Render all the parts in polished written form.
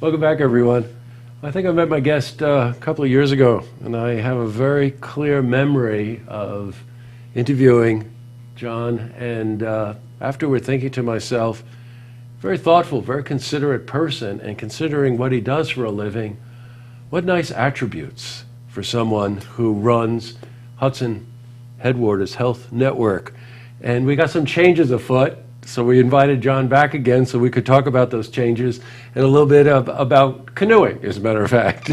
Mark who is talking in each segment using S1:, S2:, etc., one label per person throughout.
S1: Welcome back, everyone. I think I met my guest a couple of years ago, and I have a very clear memory of interviewing John, and afterward thinking to myself, very thoughtful, very considerate person, and considering what he does for a living, what nice attributes for someone who runs Hudson Headwaters Health Network. And we got some changes afoot, so we invited John back again so we could talk about those changes and a little bit about canoeing, as a matter of fact.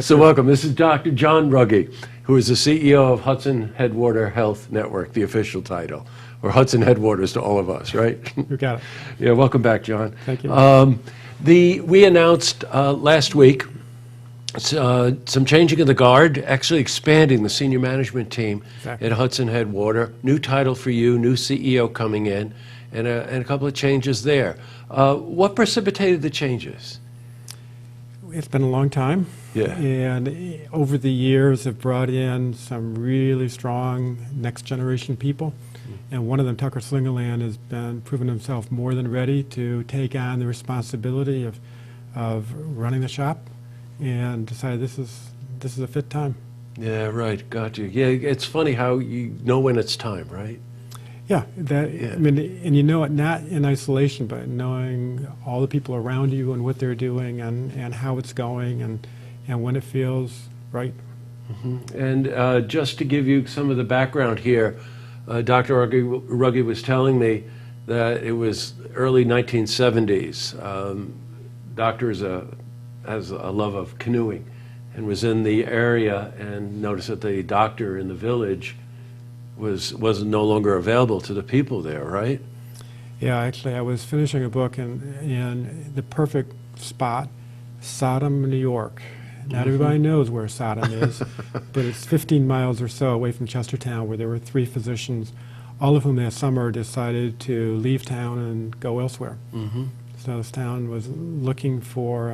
S1: So welcome. This is Dr. John Rugge, who is the CEO of Hudson Headwaters Health Network, the official title, or Hudson Headwaters to all of us, right?
S2: You got it.
S1: Yeah, welcome back, John.
S2: Thank you.
S1: We announced last week some changing of the guard, actually expanding the senior management team
S2: Exactly.
S1: at Hudson Headwater. New title for you, new CEO coming in, and a couple of changes there. What precipitated the changes?
S2: It's been a long time.
S1: Yeah.
S2: And over the years, have brought in some really strong next generation people. And one of them, Tucker Slingerland, has been proven himself more than ready to take on the responsibility of running the shop, and decided this is a fit time.
S1: Yeah, right. Got you. Yeah, it's funny how you know when it's time, right?
S2: Yeah,
S1: Yeah.
S2: I mean, and you know it not in isolation, but knowing all the people around you and what they're doing and how it's going and when it feels right.
S1: And just to give you some of the background here, Dr. Rugge was telling me that it was early 1970s. Doctor has a love of canoeing and was in the area and noticed that the doctor in the village was no longer available to the people there, right?
S2: Yeah, actually, I was finishing a book in the perfect spot, Sodom, New York. Not everybody knows where Sodom is, but it's 15 miles or so away from Chestertown, where there were 3 physicians, all of whom that summer decided to leave town and go elsewhere. So this town was looking for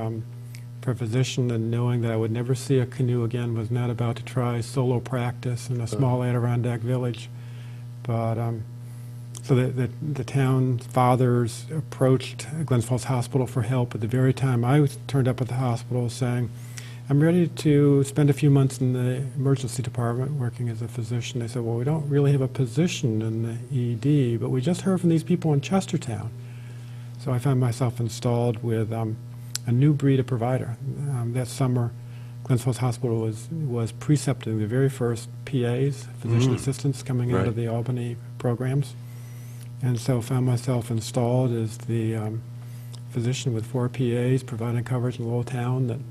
S2: a physician, and knowing that I would never see a canoe again, was not about to try solo practice in a small Adirondack village. But so the town fathers approached Glens Falls Hospital for help at the very time I turned up at the hospital saying, I'm ready to spend a few months in the emergency department working as a physician. They said, well, we don't really have a position in the ED, but we just heard from these people in Chestertown. So I found myself installed with a new breed of provider. That summer, Glens Falls Hospital was precepting the very first PAs, physician assistants, coming out of the Albany programs. And so found myself installed as the physician with 4 PAs, providing coverage in a little town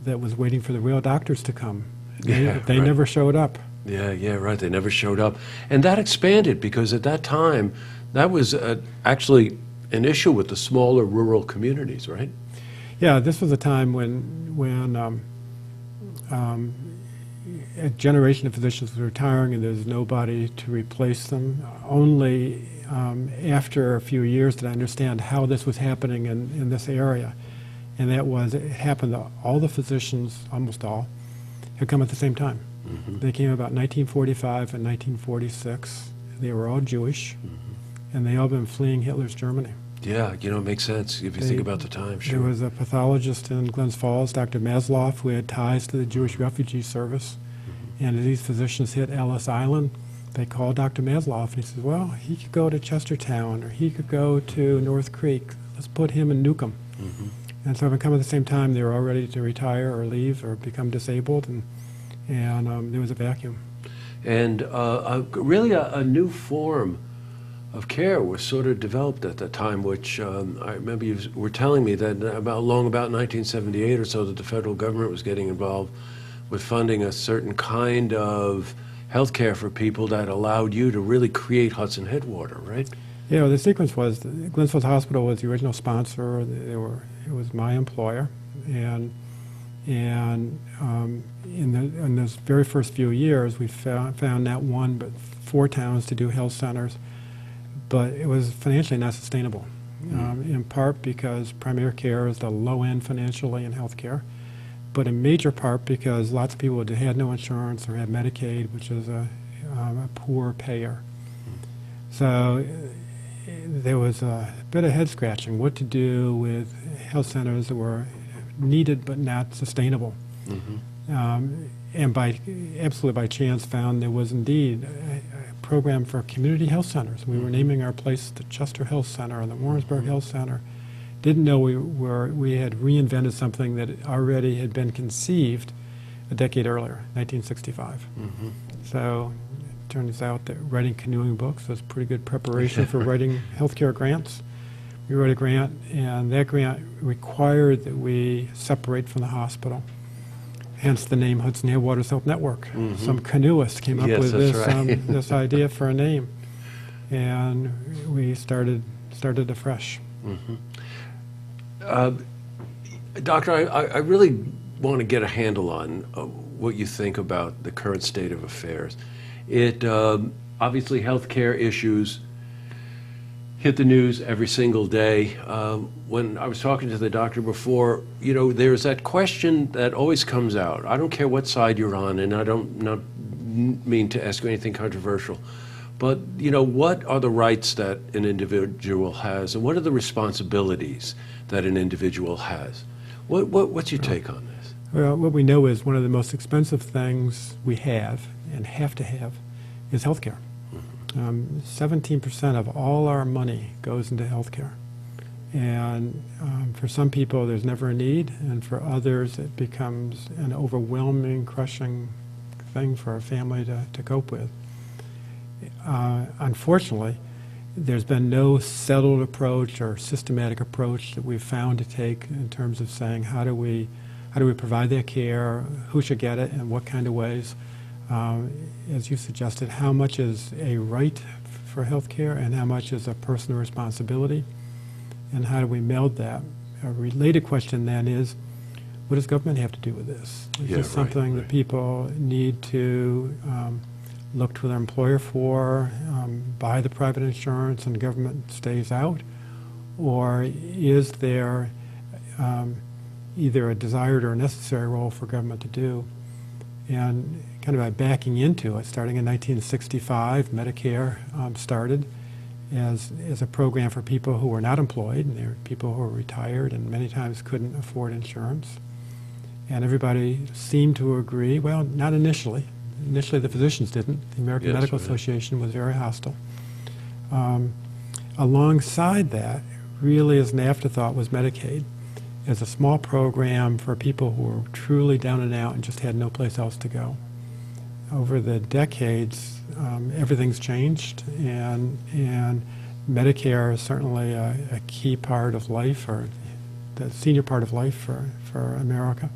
S2: that was waiting for the real doctors to come. They never showed up.
S1: Yeah, right. They never showed up. And that expanded because at that time, that was actually an issue with the smaller rural communities, right?
S2: Yeah, this was a time when a generation of physicians was retiring and there was nobody to replace them. Only after a few years did I understand how this was happening in this area. And that was, it happened that all the physicians, almost all, had come at the same time. They came about 1945 and 1946. They were all Jewish, and they all been fleeing Hitler's Germany.
S1: Yeah, it makes sense if you think about the time, sure.
S2: There was a pathologist in Glens Falls, Dr. Masloff, who had ties to the Jewish Refugee Service. And as these physicians hit Ellis Island, they called Dr. Masloff, and he said, well, he could go to Chestertown, or he could go to North Creek. Let's put him in Newcomb. And so having come at the same time, they were all ready to retire or leave or become disabled, and there was a vacuum.
S1: And really a new form of care was sort of developed at that time, which I remember you were telling me that about 1978 or so that the federal government was getting involved with funding a certain kind of health care for people that allowed you to really create Hudson Headwater, right?
S2: Yeah, the sequence was Glens Falls Hospital was the original sponsor. It was my employer, and in those very first few years, we found not one but 4 towns to do health centers, but it was financially not sustainable. In part because primary care is the low end financially in healthcare, but in major part because lots of people had no insurance or had Medicaid, which is a poor payer. So there was a bit of head scratching what to do with health centers that were needed but not sustainable. And absolutely by chance found there was indeed a program for community health centers. We were naming our place the Chester Health Center and the Warrensburg Health Center. Didn't know we had reinvented something that already had been conceived a decade earlier, 1965. So it turns out that writing canoeing books was pretty good preparation for writing healthcare grants. We wrote a grant, and that grant required that we separate from the hospital. Hence the name Hudson Headwaters Health Network. Some canoeist came up with
S1: that's
S2: this
S1: right.
S2: this idea for a name, and we started afresh.
S1: Doctor, I really want to get a handle on what you think about the current state of affairs. It obviously healthcare issues hit the news every single day. When I was talking to the doctor before, you know, there's that question that always comes out. I don't care what side you're on, and I don't not mean to ask you anything controversial, but you know, what are the rights that an individual has, and what are the responsibilities that an individual has? What's your take on this?
S2: Well, what we know is one of the most expensive things we have and have to have is healthcare. 17% of all our money goes into healthcare. And for some people, there's never a need, and for others, it becomes an overwhelming, crushing thing for a family to cope with. Unfortunately, there's been no settled approach or systematic approach that we've found to take in terms of saying how do we provide that care, who should get it, and what kind of ways. As you suggested, how much is a right for health care and how much is a personal responsibility, and how do we meld that? A related question then is, what does government have to do with this? Is this something that people need to look to their employer for, buy the private insurance and government stays out? Or is there either a desired or necessary role for government to do? And kind of by backing into it, starting in 1965, Medicare started as a program for people who were not employed, and they were people who were retired and many times couldn't afford insurance. And everybody seemed to agree, well, not initially. Initially, the physicians didn't. The American Medical Association was very hostile. Alongside that, really as an afterthought, was Medicaid, as a small program for people who were truly down and out and just had no place else to go. Over the decades, everything's changed, and Medicare is certainly a key part of life, or the senior part of life for America.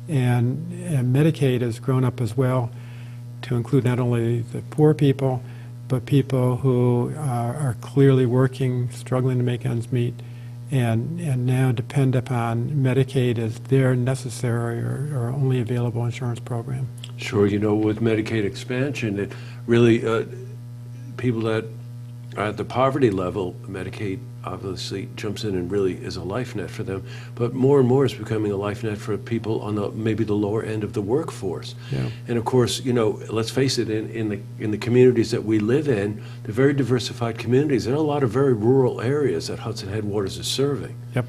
S2: And Medicaid has grown up as well to include not only the poor people, but people who are clearly working, struggling to make ends meet, and now depend upon Medicaid as their necessary or only available insurance program.
S1: Sure, you know, with Medicaid expansion, it really, people that are at the poverty level, Medicaid obviously jumps in and really is a life net for them, but more and more is becoming a life net for people on maybe the lower end of the workforce.
S2: Yeah.
S1: And of course, you know, let's face it, in the communities that we live in, the very diversified communities, there are a lot of very rural areas that Hudson Headwaters is serving. Yep.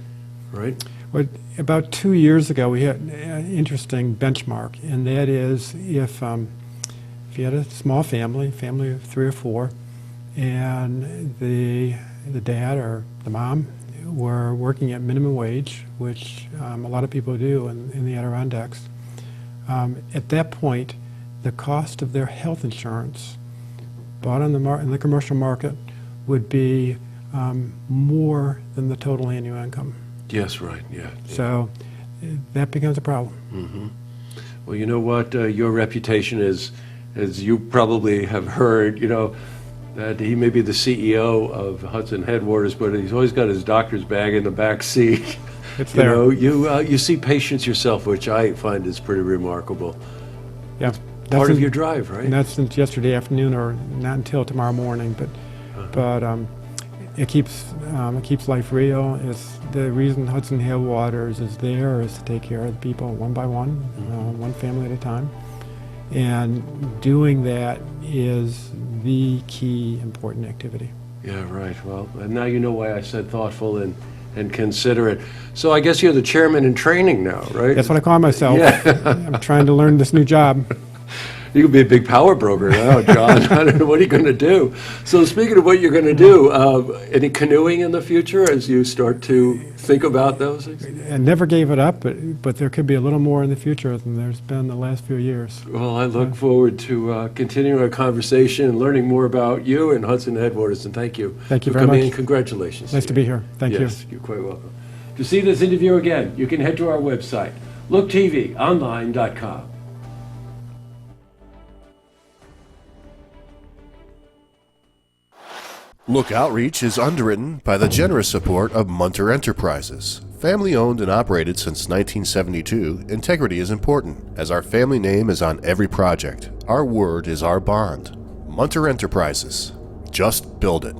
S1: Right?
S2: Well, about 2 years ago, we had an interesting benchmark, and that is if you had a small family of 3 or 4, and the dad or the mom were working at minimum wage, which a lot of people do in the Adirondacks, at that point, the cost of their health insurance bought in the commercial market would be more than the total annual income.
S1: Yes, right, yeah.
S2: So that becomes a problem.
S1: Mm-hmm. Well, you know what? Your reputation is, as you probably have heard, you know, that he may be the CEO of Hudson Headwaters, but he's always got his doctor's bag in the back seat.
S2: It's there.
S1: You know, you see patients yourself, which I find is pretty remarkable.
S2: Yeah,
S1: Part of your drive, right?
S2: And that's since yesterday afternoon, or not until tomorrow morning. But it keeps life real. It's the reason Hudson Headwaters is there is to take care of the people one by one, one family at a time. And doing that is the key important activity.
S1: Yeah, right. Well, and now you know why I said thoughtful and and consider it. So I guess you're the chairman in training now, right?
S2: That's what I call myself.
S1: Yeah.
S2: I'm trying to learn this new job.
S1: You could be a big power broker now, John. I don't know, what are you going to do? So speaking of what you're going to do, any canoeing in the future as you start to think about those things?
S2: I never gave it up, but there could be a little more in the future than there's been the last few years.
S1: Well, I look forward to continuing our conversation and learning more about you and Hudson Headwaters, and thank you.
S2: Thank you
S1: for
S2: very
S1: coming
S2: much.
S1: in. Congratulations.
S2: Nice to be here. Thank you.
S1: Yes, you're quite welcome. To see this interview again, you can head to our website, looktvonline.com.
S3: Look Outreach is underwritten by the generous support of Munter Enterprises. Family owned and operated since 1972, integrity is important, as our family name is on every project. Our word is our bond. Munter Enterprises. Just build it.